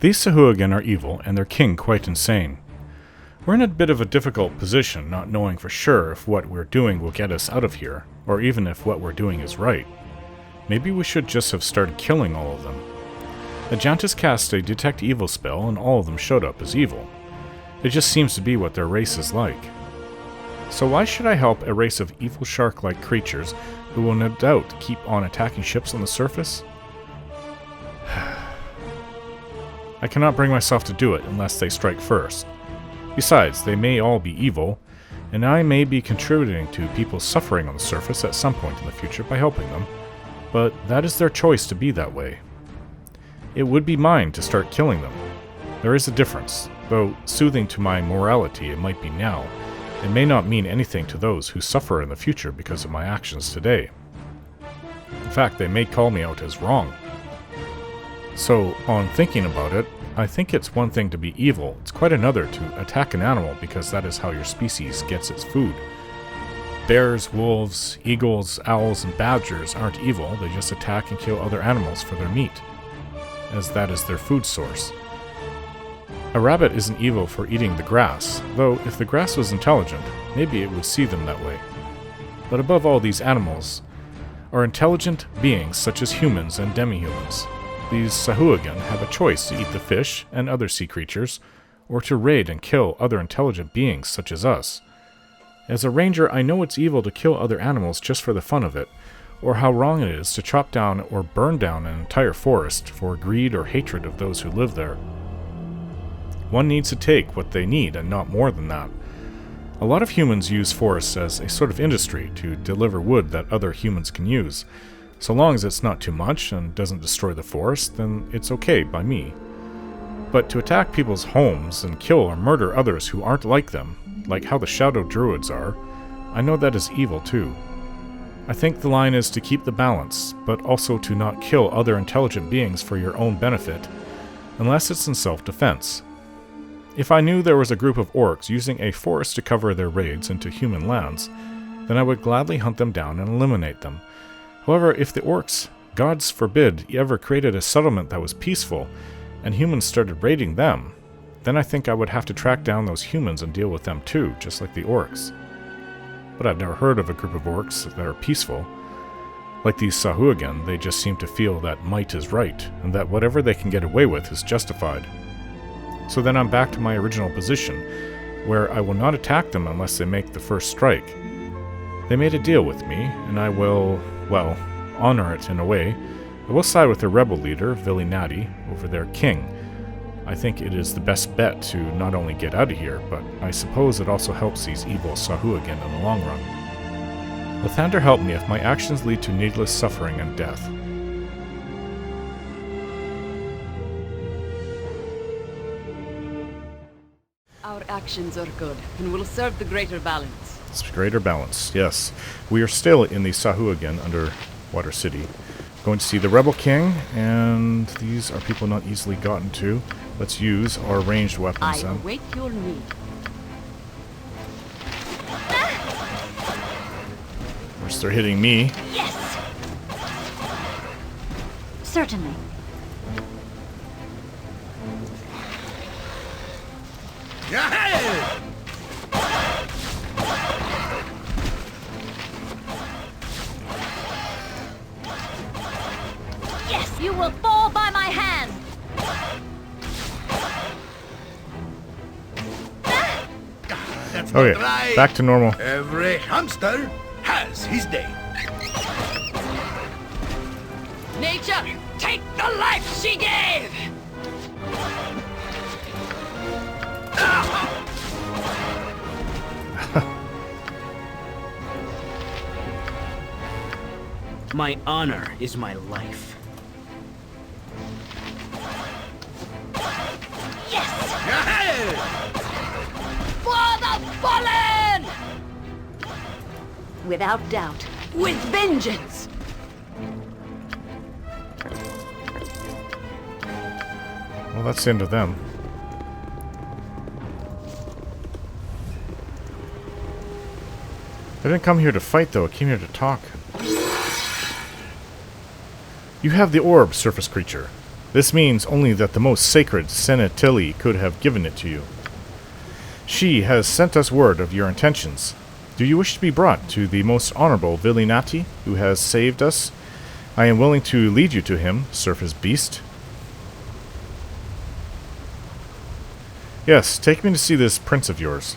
These Sahuagin are evil, and their king quite insane. We're in a bit of a difficult position, not knowing for sure if what we're doing will get us out of here, or even if what we're doing is right. Maybe we should just have started killing all of them. Ajantis cast a detect evil spell, and all of them showed up as evil. It just seems to be what their race is like. So why should I help a race of evil shark-like creatures who will no doubt keep on attacking ships on the surface? I cannot bring myself to do it unless they strike first. Besides, they may all be evil, and I may be contributing to people suffering on the surface at some point in the future by helping them, but that is their choice to be that way. It would be mine to start killing them. There is a difference, though soothing to my morality it might be now. It may not mean anything to those who suffer in the future because of my actions today. In fact, they may call me out as wrong. So, on thinking about it, I think it's one thing to be evil, it's quite another to attack an animal because that is how your species gets its food. Bears, wolves, eagles, owls, and badgers aren't evil, they just attack and kill other animals for their meat, as that is their food source. A rabbit isn't evil for eating the grass, though if the grass was intelligent, maybe it would see them that way. But above all, these animals are intelligent beings such as humans and demi-humans. These Sahuagin have a choice to eat the fish and other sea creatures, or to raid and kill other intelligent beings such as us. As a ranger, I know it's evil to kill other animals just for the fun of it, or how wrong it is to chop down or burn down an entire forest for greed or hatred of those who live there. One needs to take what they need and not more than that. A lot of humans use forests as a sort of industry to deliver wood that other humans can use. So long as it's not too much and doesn't destroy the forest, then it's okay by me. But to attack people's homes and kill or murder others who aren't like them, like how the Shadow Druids are, I know that is evil too. I think the line is to keep the balance, but also to not kill other intelligent beings for your own benefit, unless it's in self-defense. If I knew there was a group of orcs using a forest to cover their raids into human lands, then I would gladly hunt them down and eliminate them. However, if the orcs, gods forbid, ever created a settlement that was peaceful, and humans started raiding them, then I think I would have to track down those humans and deal with them too, just like the orcs. But I've never heard of a group of orcs that are peaceful. Like these Sahuagin, they just seem to feel that might is right, and that whatever they can get away with is justified. So then I'm back to my original position, where I will not attack them unless they make the first strike. They made a deal with me, and I will, well, honor it in a way. I will side with their rebel leader, Vili Nati, over their king. I think it is the best bet to not only get out of here, but I suppose it also helps these evil Sahuagin in the long run. Lathander help me if my actions lead to needless suffering and death. Our actions are good, and will serve the greater balance. It's greater balance, yes. We are still in the Sahuagin underwater city. Going to see the Rebel King, and these are people not easily gotten to. Let's use our ranged weapons then. I await your need. Of course, they're hitting me. Yes! Certainly. Yes, you will fall by my hand! Okay, back to normal. Every hamster has his day. Nature, take the life she gave! My honor is my life. Yes! For the fallen! Without doubt, with vengeance! Well, that's the end of them. I didn't come here to fight, though. I came here to talk. You have the orb, surface creature. This means only that the most sacred Senatili could have given it to you. She has sent us word of your intentions. Do you wish to be brought to the most honorable Villinati, who has saved us? I am willing to lead you to him, surface beast. Yes, take me to see this prince of yours.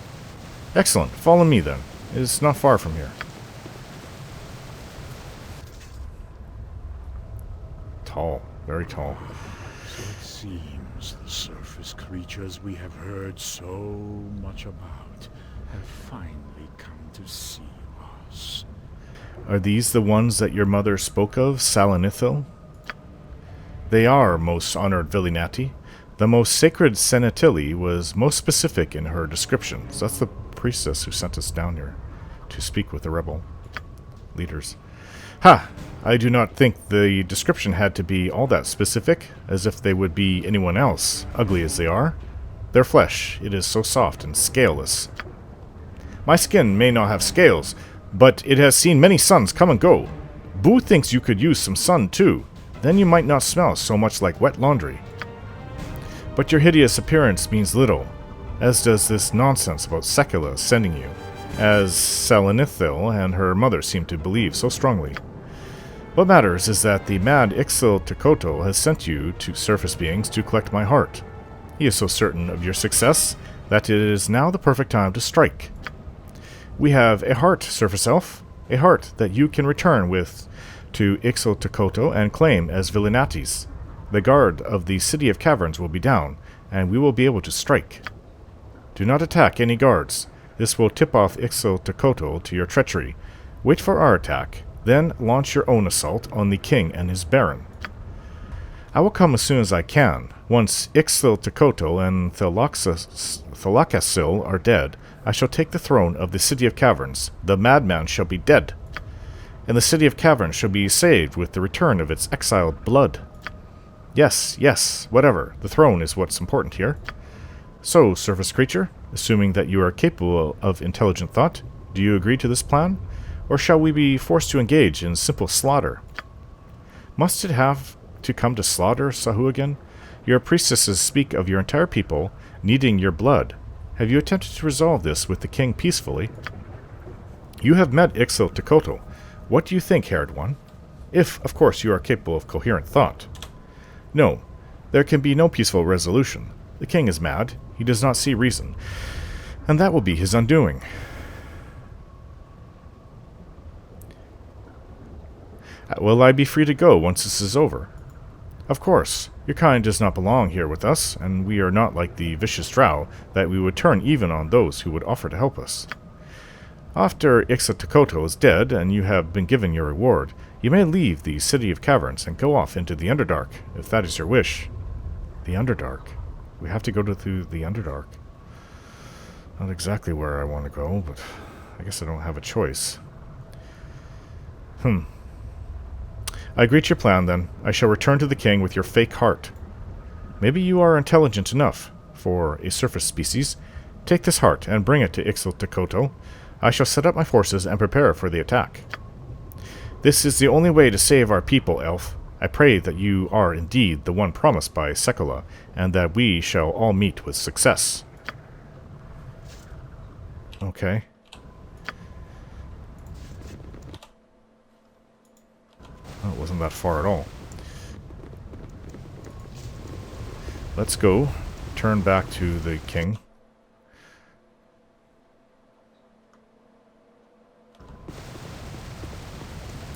Excellent. Follow me, then. It is not far from here. Tall. Very tall. So it seems the surface creatures we have heard so much about have finally come to see us. Are these the ones that your mother spoke of, Salanithil? They are, most honored Villinati. The most sacred Senatili was most specific in her descriptions. That's the priestess who sent us down here to speak with the rebel leaders. Ha! I do not think the description had to be all that specific, as if they would be anyone else, ugly as they are. Their flesh, it is so soft and scaleless. My skin may not have scales, but it has seen many suns come and go. Boo thinks you could use some sun too. Then you might not smell so much like wet laundry. But your hideous appearance means little, as does this nonsense about Sekula sending you, as Salanithil and her mother seem to believe so strongly. What matters is that the mad Ixil Tekoto has sent you to surface beings to collect my heart. He is so certain of your success that it is now the perfect time to strike. We have a heart, surface elf, a heart that you can return with to Ixil Tekoto and claim as Villinati's. The guard of the City of Caverns will be down, and we will be able to strike. Do not attack any guards. This will tip off Ixil Tekoto to your treachery. Wait for our attack, then launch your own assault on the king and his baron. I will come as soon as I can. Once Ixil Tekoto and Thalakasil are dead, I shall take the throne of the City of Caverns. The madman shall be dead, and the City of Caverns shall be saved with the return of its exiled blood. Yes, yes, whatever. The throne is what's important here. So, surface creature, assuming that you are capable of intelligent thought, do you agree to this plan? Or shall we be forced to engage in simple slaughter? Must it have to come to slaughter, Sahuagin? Your priestesses speak of your entire people needing your blood. Have you attempted to resolve this with the king peacefully? You have met Ixil Tekoto. What do you think, haired one? If, of course, you are capable of coherent thought. No, there can be no peaceful resolution. The king is mad. He does not see reason. And that will be his undoing. Will I be free to go once this is over? Of course. Your kind does not belong here with us, and we are not like the vicious drow that we would turn even on those who would offer to help us. After Ixil Tekoto is dead and you have been given your reward, you may leave the City of Caverns and go off into the Underdark, if that is your wish. The Underdark. We have to go through the Underdark. Not exactly where I want to go, but I guess I don't have a choice. I agree to your plan, then. I shall return to the king with your fake heart. Maybe you are intelligent enough for a surface species. Take this heart and bring it to Ixil Tekoto. I shall set up my forces and prepare for the attack. This is the only way to save our people, elf. I pray that you are indeed the one promised by Sekula, and that we shall all meet with success. Okay. Oh, it wasn't that far at all. Let's go. Turn back to the king.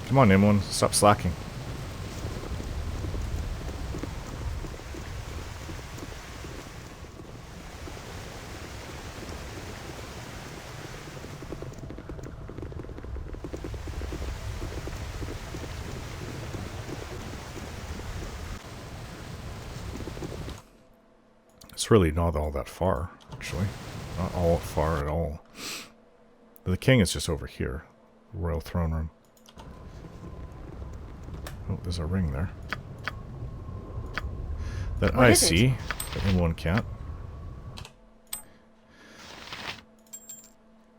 Come on, Nimwin. Stop slacking. It's really not all that far, actually. Not all far at all. But the king is just over here. Royal throne room. Oh, there's a ring there. That I see, but anyone can't.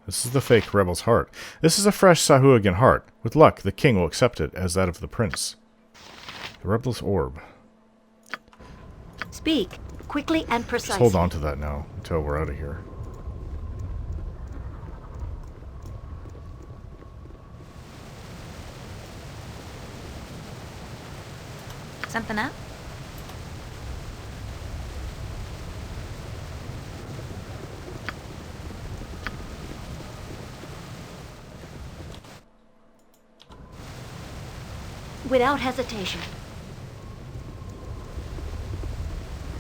This is the fake rebel's heart. This is a fresh Sahuagin heart. With luck, the king will accept it as that of the prince. The rebel's orb. Speak quickly and Just precisely. hold on to that now until we're out of here. Something up? Without hesitation.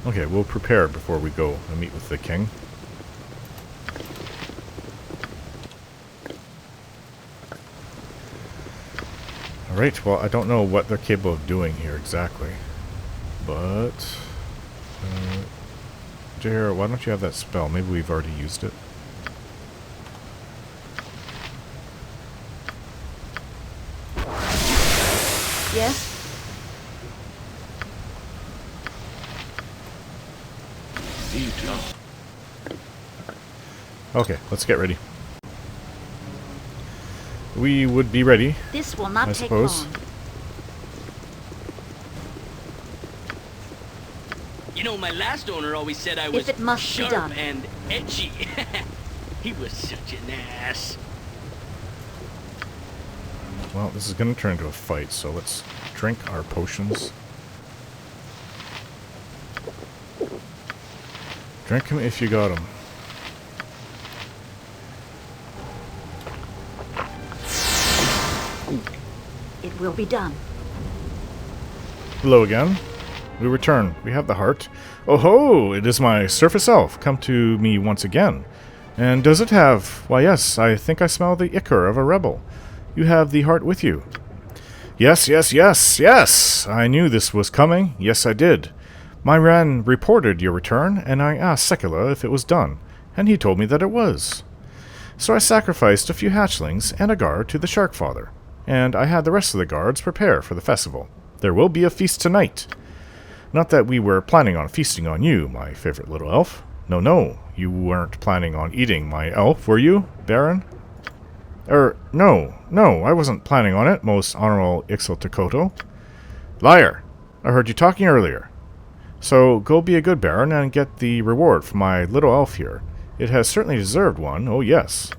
Okay, we'll prepare before we go and meet with the king. Alright, well, I don't know what they're capable of doing here exactly. But... Jair, why don't you have that spell? Maybe we've already used it. Yes? Okay, let's get ready. We would be ready, This will not I take suppose. long. You know, my last owner always said I was it must be sharp done. and edgy. He was such an ass. Well, this is going to turn into a fight, so let's drink our potions. Drink them if you got them. It will be done. Hello again. We return. We have the heart. Oh ho! It is my surface elf come to me once again. And does it have... Why yes, I think I smell the ichor of a rebel. You have the heart with you. Yes, yes, yes, yes! I knew this was coming. Yes, I did. My Ren reported your return, and I asked Sekula if it was done, and he told me that it was. So I sacrificed a few hatchlings and a guard to the Shark Father, and I had the rest of the guards prepare for the festival. There will be a feast tonight. Not that we were planning on feasting on you, my favorite little elf. No, no, you weren't planning on eating my elf, were you, Baron? No, I wasn't planning on it, most honorable Ixotakoto. Liar! I heard you talking earlier. So go be a good Baron and get the reward for my little elf here. It has certainly deserved one, oh yes.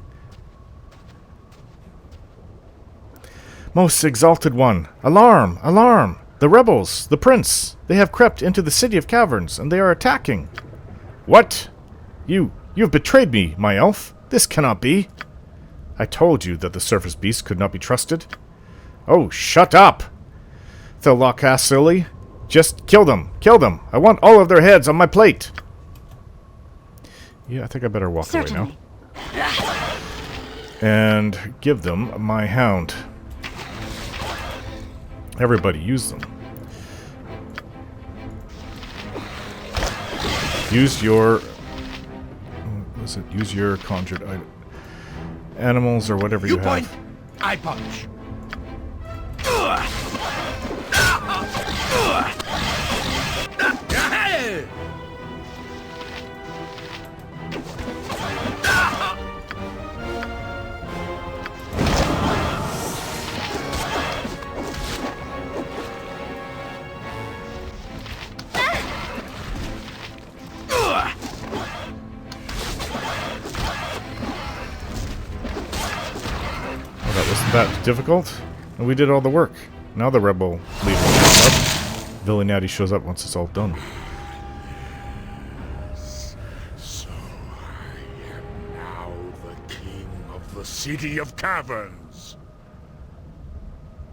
Most exalted one, alarm! Alarm! The rebels, the prince, they have crept into the city of caverns, and they are attacking. What? You have betrayed me, my elf. This cannot be. I told you that the surface beast could not be trusted. Oh, shut up! Thelokasili, just kill them, kill them. I want all of their heads on my plate. Yeah, I think I better walk away Certainly. now. And give them my hound. Everybody use them. Use your... What was it? Use your conjured animals or whatever you point, have. I punch. Wasn't that difficult? And we did all the work. Now the rebel leader shows up. Villanati shows up once it's all done. So I am now the king of the City of Caverns.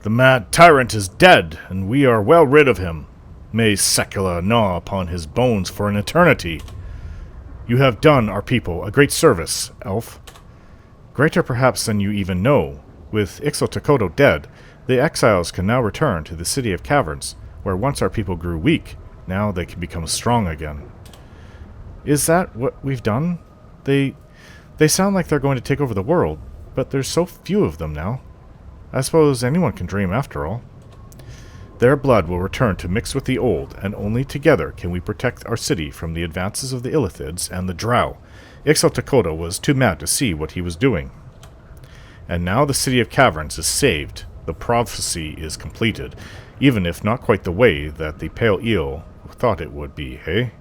The mad tyrant is dead, and we are well rid of him. May Sekula gnaw upon his bones for an eternity. You have done our people a great service, elf. Greater perhaps than you even know. With Ixotakoto dead, the exiles can now return to the City of Caverns, where once our people grew weak, now they can become strong again. Is that what we've done? They sound like they're going to take over the world, but there's so few of them now. I suppose anyone can dream after all. Their blood will return to mix with the old, and only together can we protect our city from the advances of the Illithids and the Drow. Ixotakoto was too mad to see what he was doing. And now the City of Caverns is saved. The prophecy is completed, even if not quite the way that the Pale Eel thought it would be, hey?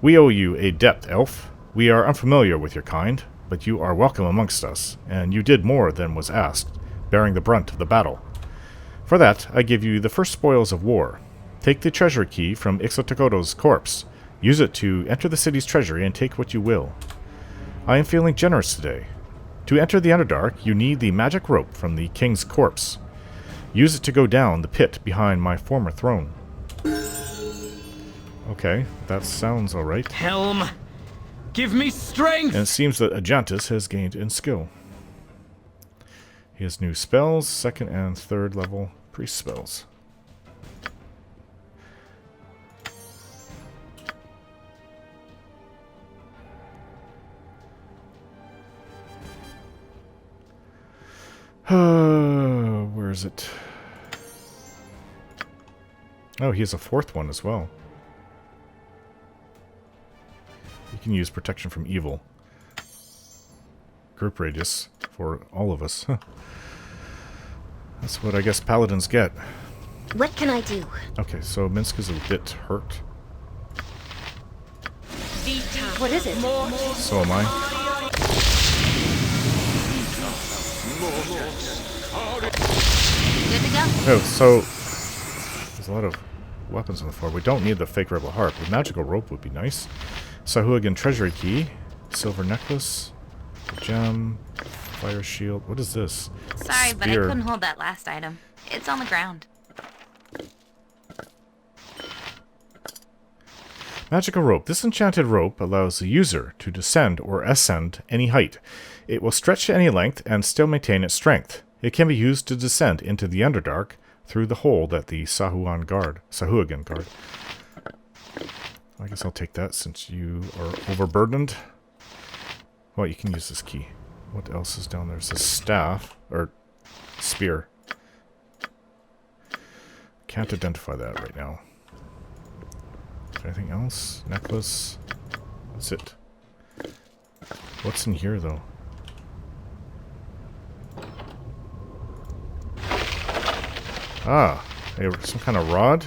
We owe you a debt, elf. We are unfamiliar with your kind, but you are welcome amongst us, and you did more than was asked, bearing the brunt of the battle. For that, I give you the first spoils of war. Take the treasure key from Ixotakoto's corpse. Use it to enter the city's treasury and take what you will. I am feeling generous today. To enter the Underdark, you need the magic rope from the king's corpse. Use it to go down the pit behind my former throne. Okay, that sounds alright. Helm, give me strength! And it seems that Ajantis has gained in skill. He has new spells, 2nd and 3rd level priest spells. Where is it? Oh, he has a 4th one as well. You can use protection from evil. Group radius for all of us. That's what I guess paladins get. What can I do? Okay, so Minsk is a bit hurt. What is it? So am I. Good to go. Oh, so there's a lot of weapons on the floor. We don't need the fake rebel harp. The magical rope would be nice. Sahuagin treasury key, silver necklace, gem, fire shield. What is this? Sorry, but I Spear. couldn't hold that last item. It's on the ground. Magical rope. This enchanted rope allows the user to descend or ascend any height. It will stretch to any length and still maintain its strength. It can be used to descend into the Underdark through the hole that the Sahuagin guard. I guess I'll take that since you are overburdened. Well, you can use this key. What else is down there? There's a staff, or spear. Can't identify that right now. Is there anything else? Necklace? That's it. What's in here, though? Ah, some kind of rod?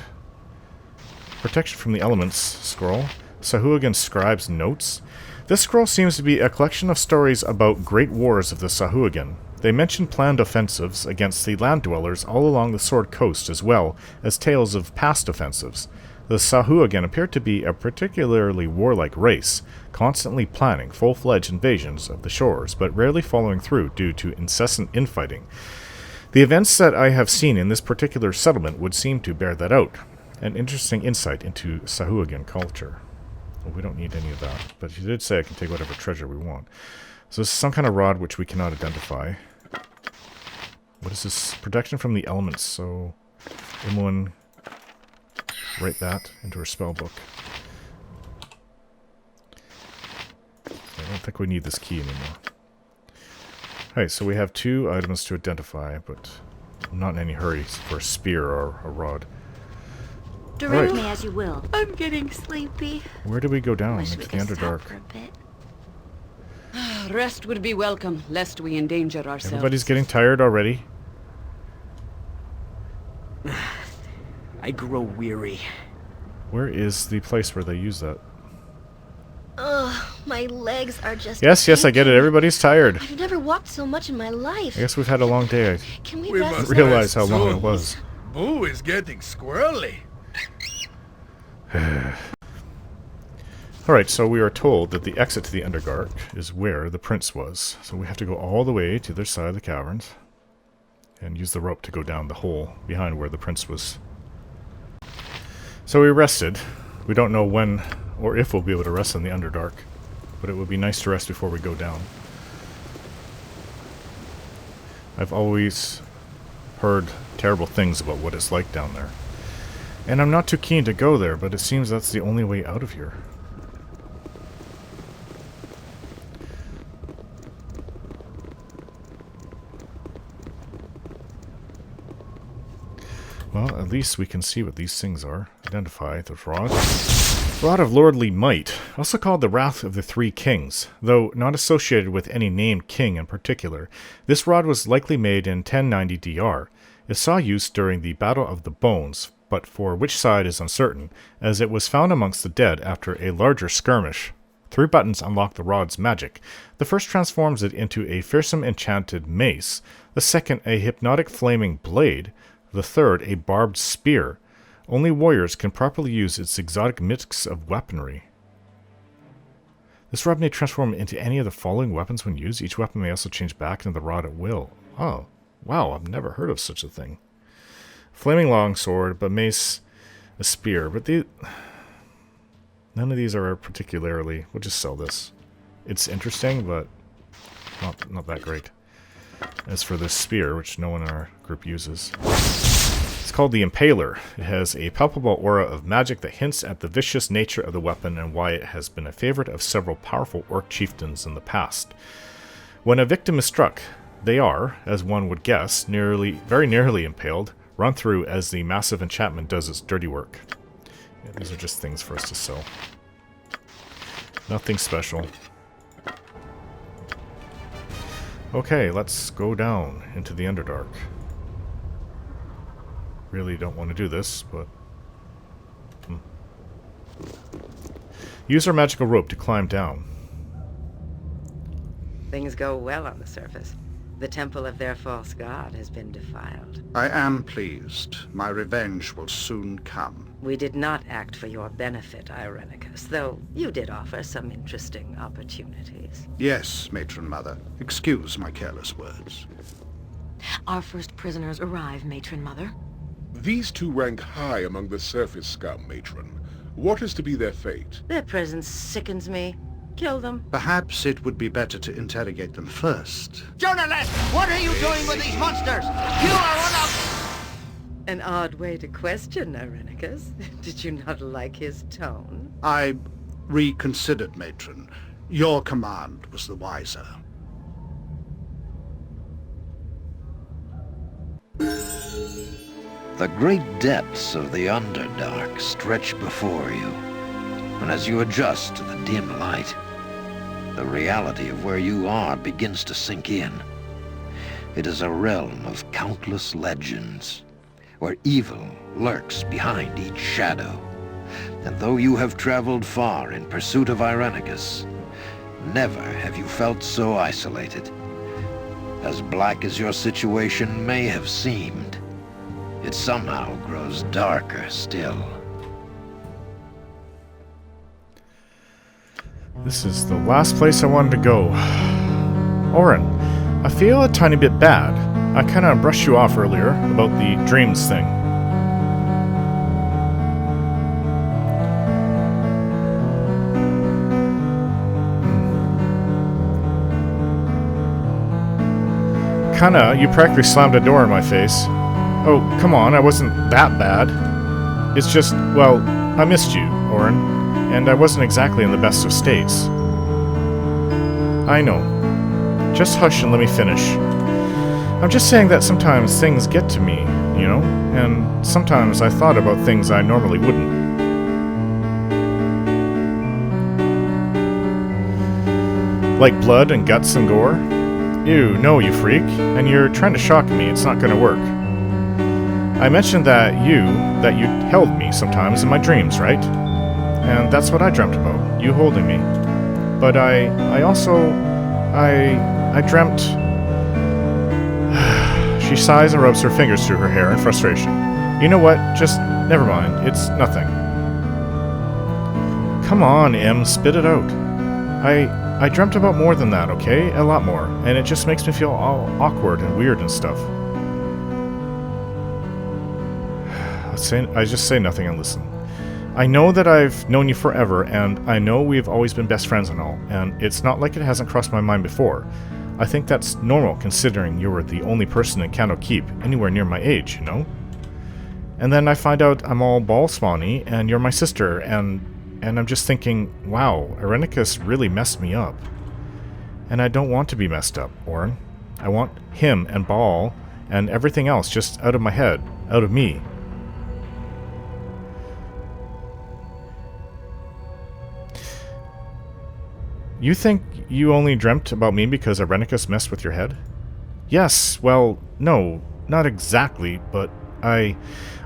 Protection from the elements scroll. Sahuagin Scribe's Notes. This scroll seems to be a collection of stories about great wars of the Sahuagin. They mention planned offensives against the land dwellers all along the Sword Coast, as well as tales of past offensives. The Sahuagin appear to be a particularly warlike race, constantly planning full-fledged invasions of the shores, but rarely following through due to incessant infighting. The events that I have seen in this particular settlement would seem to bear that out. An interesting insight into Sahuagin culture. Well, we don't need any of that, but he did say I can take whatever treasure we want. So this is some kind of rod which we cannot identify. What is this? Protection from the elements, so Imoen, write that into her spell book. I don't think we need this key anymore. Alright, so we have 2 items to identify, but I'm not in any hurry for a spear or a rod. Direct Right. me as you will. I'm getting sleepy. Where do we go down Wish into we the could stop Underdark? for a bit. Rest would be welcome, lest we endanger ourselves. Everybody's getting tired already. I grow weary. Where is the place where they use that? Ugh, my legs are just... Yes, I get it. Everybody's tired. I've never walked so much in my life. I guess we've had a long day. Can we We rest? must Realize rest how long it soon. was. Boo is getting squirrely. Alright, so we are told that the exit to the Underdark is where the prince was. So we have to go all the way to the other side of the caverns and use the rope to go down the hole behind where the prince was. So we rested. We don't know when or if we'll be able to rest in the Underdark, but it would be nice to rest before we go down. I've always heard terrible things about what it's like down there. And I'm not too keen to go there, but it seems that's the only way out of here. Well, at least we can see what these things are. Identify the rod. Rod of Lordly Might, also called the Wrath of the Three Kings. Though not associated with any named king in particular, this rod was likely made in 1090 DR. It saw use during the Battle of the Bones, but for which side is uncertain, as it was found amongst the dead after a larger skirmish. 3 buttons unlock the rod's magic. The first transforms it into a fearsome enchanted mace, the second a hypnotic flaming blade, the third a barbed spear. Only warriors can properly use its exotic mix of weaponry. This rod may transform into any of the following weapons when used. Each weapon may also change back into the rod at will. Oh, wow, I've never heard of such a thing. Flaming longsword, but mace, a spear. But none of these are particularly... We'll just sell this. It's interesting, but not that great. As for this spear, which no one in our group uses, it's called the Impaler. It has a palpable aura of magic that hints at the vicious nature of the weapon and why it has been a favorite of several powerful orc chieftains in the past. When a victim is struck, they are, as one would guess, very nearly impaled, run through as the massive enchantment does its dirty work. Yeah, these are just things for us to sell. Nothing special. Okay, let's go down into the Underdark. Really don't want to do this, but... Use our magical rope to climb down. Things go well on the surface. The temple of their false god has been defiled. I am pleased. My revenge will soon come. We did not act for your benefit, Irenicus, though you did offer some interesting opportunities. Yes, Matron Mother. Excuse my careless words. Our first prisoners arrive, Matron Mother. These 2 rank high among the surface scum, Matron. What is to be their fate? Their presence sickens me. Kill them. Perhaps it would be better to interrogate them first. Journalist, what are you doing with these monsters? You are one of... An odd way to question, Irenicus. Did you not like his tone? I reconsidered, Matron. Your command was the wiser. The great depths of the Underdark stretch before you, and as you adjust to the dim light, the reality of where you are begins to sink in. It is a realm of countless legends, where evil lurks behind each shadow. And though you have traveled far in pursuit of Irenicus, never have you felt so isolated. As black as your situation may have seemed, it somehow grows darker still. This is the last place I wanted to go. Oren, I feel a tiny bit bad. I kind of brushed you off earlier about the dreams thing. You practically slammed a door in my face. Oh, come on, I wasn't that bad. It's just, well, I missed you, Oren, and I wasn't exactly in the best of states. I know. Just hush and let me finish. I'm just saying that sometimes things get to me, you know, and sometimes I thought about things I normally wouldn't. Like blood and guts and gore? Ew, no, you freak. And you're trying to shock me. It's not gonna work. I mentioned that you held me sometimes in my dreams, right? And that's what I dreamt about, you holding me. But I also dreamt... She sighs and rubs her fingers through her hair in frustration. You know what? Just, never mind. It's nothing. Come on, Em, spit it out. I dreamt about more than that, okay? A lot more. And it just makes me feel all awkward and weird and stuff. I just say nothing and listen. I know that I've known you forever, and I know we've always been best friends and all, and it's not like it hasn't crossed my mind before. I think that's normal, considering you were the only person in Cano Keep anywhere near my age, you know? And then I find out I'm all ball-spawny, and you're my sister, and I'm just thinking, wow, Irenicus really messed me up. And I don't want to be messed up, Oren. I want him and Ball and everything else just out of my head, out of me. You think you only dreamt about me because Irenicus messed with your head? Yes, well, no, not exactly, but I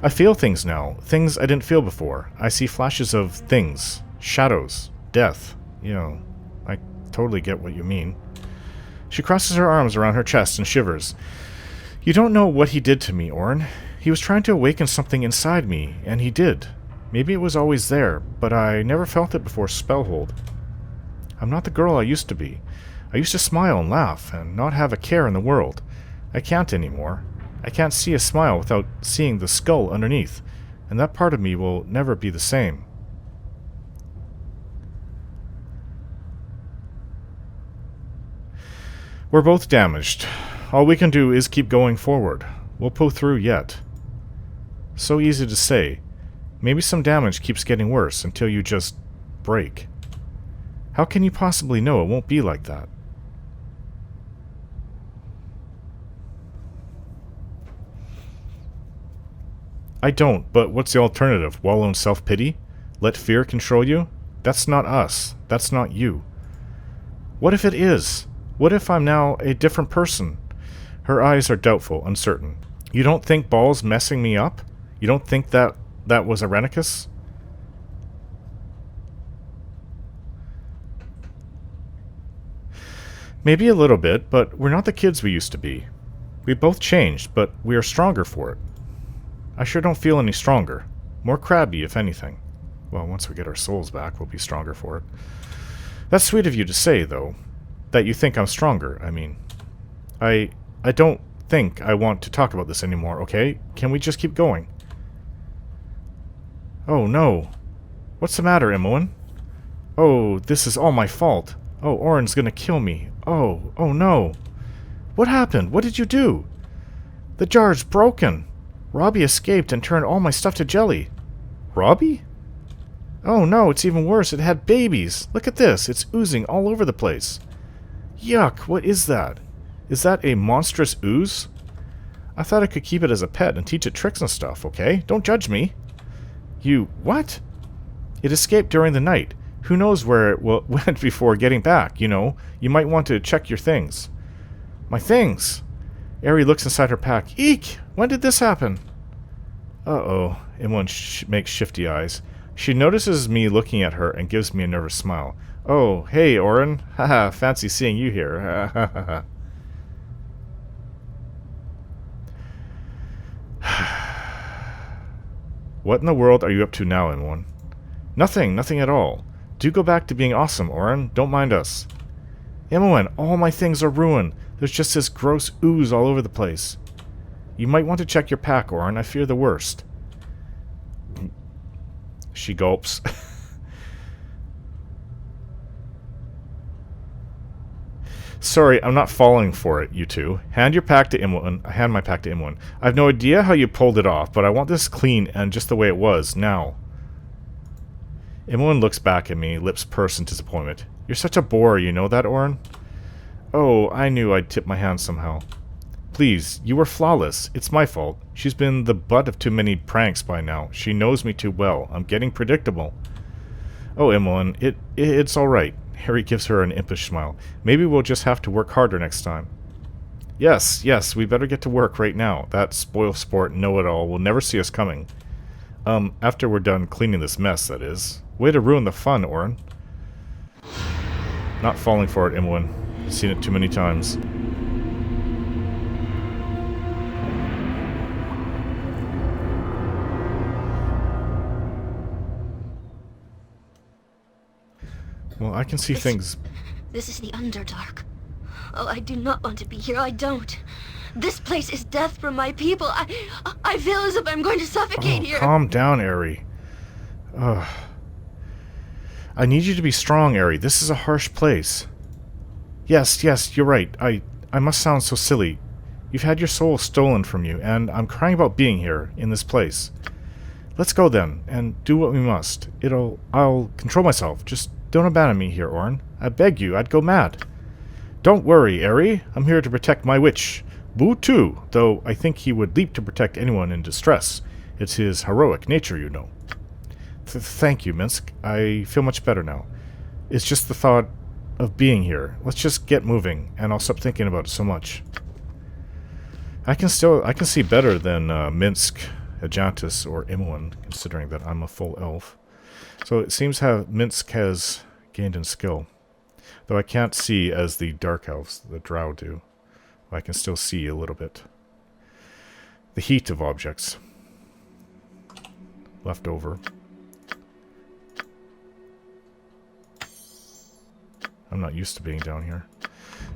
feel things now. Things I didn't feel before. I see flashes of things. Shadows. Death. You know, I totally get what you mean. She crosses her arms around her chest and shivers. You don't know what he did to me, Orin. He was trying to awaken something inside me, and he did. Maybe it was always there, but I never felt it before Spellhold. I'm not the girl I used to be. I used to smile and laugh, and not have a care in the world. I can't anymore. I can't see a smile without seeing the skull underneath, and that part of me will never be the same. We're both damaged. All we can do is keep going forward. We'll pull through yet. So easy to say. Maybe some damage keeps getting worse until you just break. How can you possibly know it won't be like that? I don't, but what's the alternative? Wallow in self-pity? Let fear control you? That's not us. That's not you. What if it is? What if I'm now a different person? Her eyes are doubtful, uncertain. You don't think Ball's messing me up? You don't think that was Irenicus? Maybe a little bit, but we're not the kids we used to be. We both changed, but we are stronger for it. I sure don't feel any stronger. More crabby, if anything. Well, once we get our souls back, we'll be stronger for it. That's sweet of you to say, though. That you think I'm stronger, I mean. I don't think I want to talk about this anymore, okay? Can we just keep going? Oh, no. What's the matter, Imoen? Oh, this is all my fault. Oh, Orin's gonna kill me. Oh no. What happened? What did you do? The jar's broken. Robbie escaped and turned all my stuff to jelly. Robbie? Oh no, it's even worse. It had babies. Look at this. It's oozing all over the place. Yuck, what is that? Is that a monstrous ooze? I thought I could keep it as a pet and teach it tricks and stuff, okay? Don't judge me. You... what? It escaped during the night. Who knows where it went before getting back, you know? You might want to check your things. My things? Eri looks inside her pack. Eek! When did this happen? Uh-oh. Imoen makes shifty eyes. She notices me looking at her and gives me a nervous smile. Oh, hey, Orin. Haha, fancy seeing you here. Ha ha ha ha. What in the world are you up to now, Imoen? Nothing at all. Do go back to being awesome, Orin. Don't mind us. Imoen, all my things are ruined. There's just this gross ooze all over the place. You might want to check your pack, Orin. I fear the worst. She gulps. Sorry, I'm not falling for it, you two. Hand your pack to Imoen. I hand my pack to Imoen. I've no idea how you pulled it off, but I want this clean and just the way it was, now. Imoen looks back at me, lips pursed in disappointment. You're such a bore, you know that, Orin? Oh, I knew I'd tip my hand somehow. Please, you were flawless. It's my fault. She's been the butt of too many pranks by now. She knows me too well. I'm getting predictable. Oh, Imoen, it's all right. Harry gives her an impish smile. Maybe we'll just have to work harder next time. Yes, we better get to work right now. That spoil sport know-it-all will never see us coming. After we're done cleaning this mess, that is. Way to ruin the fun, Orin. Not falling for it, Imoen. Seen it too many times. Well, I can see things. This is the Underdark. Oh, I do not want to be here. I don't. This place is death for my people. I feel as if I'm going to suffocate here. Calm down, Eri. I need you to be strong, Eri. This is a harsh place. Yes, you're right. I must sound so silly. You've had your soul stolen from you, and I'm crying about being here, in this place. Let's go then, and do what we must. I'll control myself. Just don't abandon me here, Orin. I beg you, I'd go mad. Don't worry, Eri. I'm here to protect my witch. Boo too, though I think he would leap to protect anyone in distress. It's his heroic nature, you know. Thank you, Minsk. I feel much better now. It's just the thought of being here. Let's just get moving, and I'll stop thinking about it so much. I can see better than Minsk, Ajantis, or Imoen, considering that I'm a full elf. So it seems Minsk has gained in skill. Though I can't see as the dark elves, the drow do. I can still see a little bit. The heat of objects. Left over. I'm not used to being down here.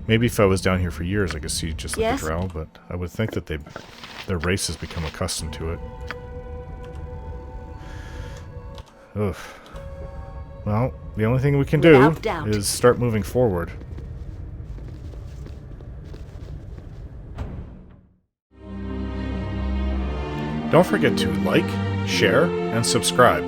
Maybe if I was down here for years I could see just like the drow, but I would think that their race has become accustomed to it. Ugh. Well, the only thing we can do is start moving forward. Don't forget to like, share, and subscribe.